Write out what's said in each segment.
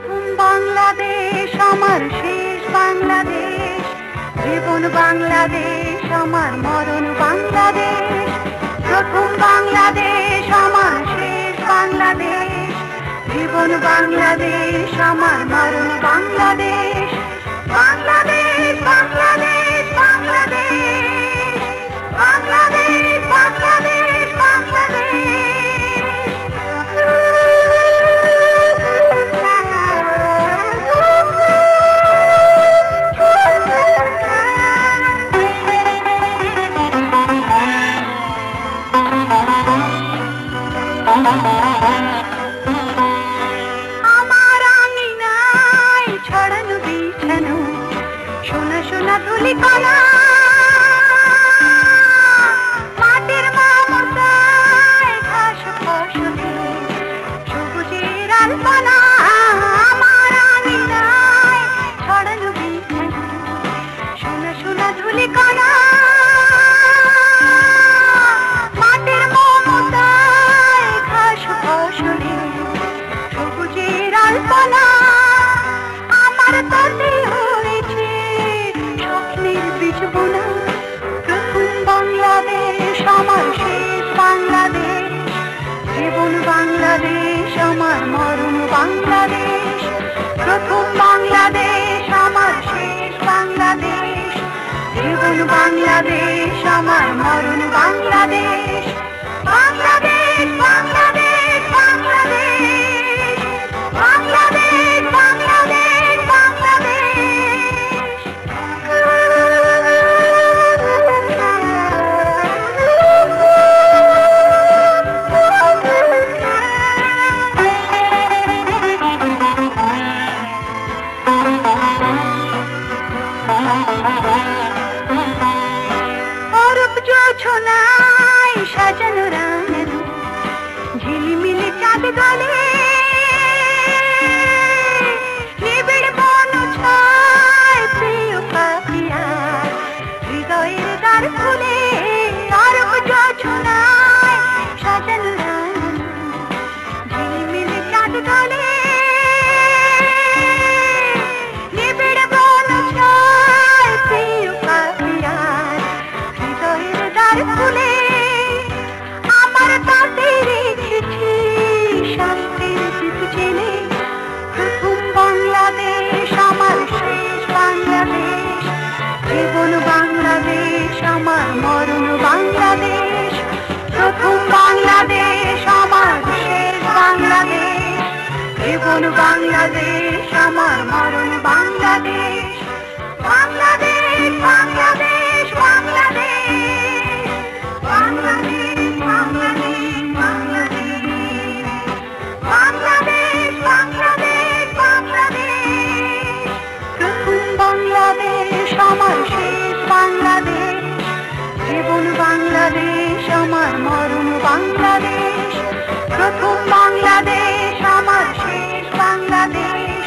প্রথম বাংলাদেশ আমার শেষ বাংলাদেশ, জীবন বাংলাদেশ আমার মরণ বাংলাদেশ। প্রথম বাংলাদেশ আমার শেষ বাংলাদেশ, জীবন বাংলাদেশ আমার মরণ বাংলাদেশ। বাংলাদেশ বাংলাদেশ বাংলাদেশ, বাংলাদেশ বাংলাদেশ বাংলাদেশ। আমার আঙিনায় ছড়ানো বিছানো সোনা সোনা ধুলিকণা, মাটির মমতায় ঘাস ফসলে সবুজের আলপনা। আমার আঙিনায় ছড়ানো বিছানো সোনা সোনা ধুলিকণা, মাটির মমতায় ঘাস ফসলে সবুজের আলপনা। আমার তাতে হয়েছে স্বপ্নের বীজ বোনা। প্রথম বাংলাদেশ আমার শেষ বাংলাদেশ, জীবন বাংলাদেশ আমার মরণ বাংলাদেশ। প্রথম বাংলাদেশ আমার শেষ বাংলাদেশ, জীবন বাংলাদেশ আমার মরণ বাংলাদেশ। বাংলাদেশ বাংলাদেশ বাংলাদেশ, বাংলাদেশ বাংলাদেশ বাংলাদেশ। অরূপ জোছনায় সাজানো রাঙানো ঝিলিমিলি চাঁদ গলে, নিবিড় বন ছায় প্রিয় পাখিয়ার হৃদয়ের দ্বার খুলে। অরূপ জোছনায় সাজানো রাঙানো ঝিলিমিলি চাঁদ গলে, নিবিড় বন ছায় প্রিয় পাখিয়ার হৃদয়ের দ্বার খুলে। আমার তাতে রেখেছি শান্তির দীপ জেলে। প্রথম বাংলাদেশ আমার শেষ বাংলাদেশ, জীবন বাংলাদেশ আমার মরণ বাংলাদেশ। প্রথম বাংলাদেশ আমার শেষ বাংলাদেশ, জীবন বাংলাদেশ আমার মরণ বাংলাদেশ। বাংলাদেশ বাংলাদেশ বাংলাদেশ, বাংলাদেশ বাংলাদেশ বাংলাদেশ, বাংলাদেশ বাংলাদেশ বাংলাদেশ। প্রথম বাংলাদেশ আমার শেষ বাংলাদেশ, জীবন বাংলাদেশ আমার মরণ বাংলাদেশ। প্রথম বাংলাদেশ আমার শেষ বাংলাদেশ,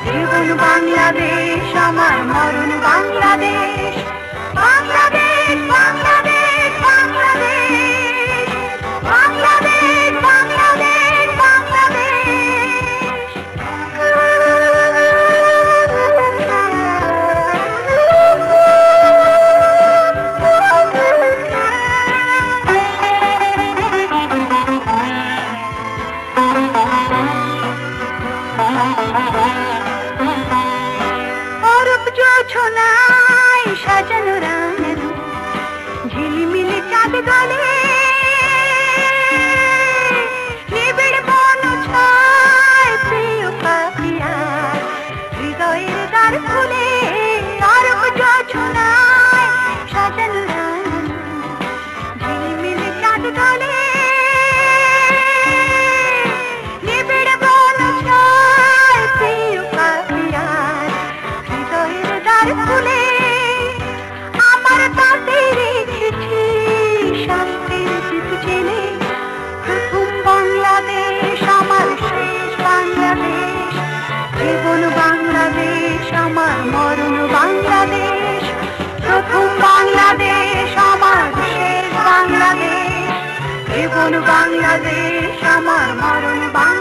জীবন বাংলাদেশ আমার মরণ বাংলাদেশ। বাংলাদেশ বাংলাদেশ বাংলাদেশ, বাংলাদেশ বাংলাদেশ অরূপ জোছনায় সাজানো রাঙানো ঝিলিমিলি চাঁদ গলে, নিবিড় বন ছায় প্রিয় পাখিয়ার হৃদয়ের দ্বার খুলে। অরূপ জোছনায় সাজানো রাঙানো ঝিলিমিলি চাঁদ গলে, নিবিড় বন ছায় প্রিয় পাখিয়ার হৃদয়ের দ্বার খুলে। আমার তাতে রেখেছি শান্তির দীপ জেলে। প্রথম বাংলাদেশ আমার শেষ বাংলাদেশ, জীবন বাংলাদেশ আমার মরণ বাংলাদেশ। প্রথম বাংলাদেশ আমার শেষ বাংলাদেশ, জীবন বাংলাদেশ আমার মরণ বাংলাদেশ।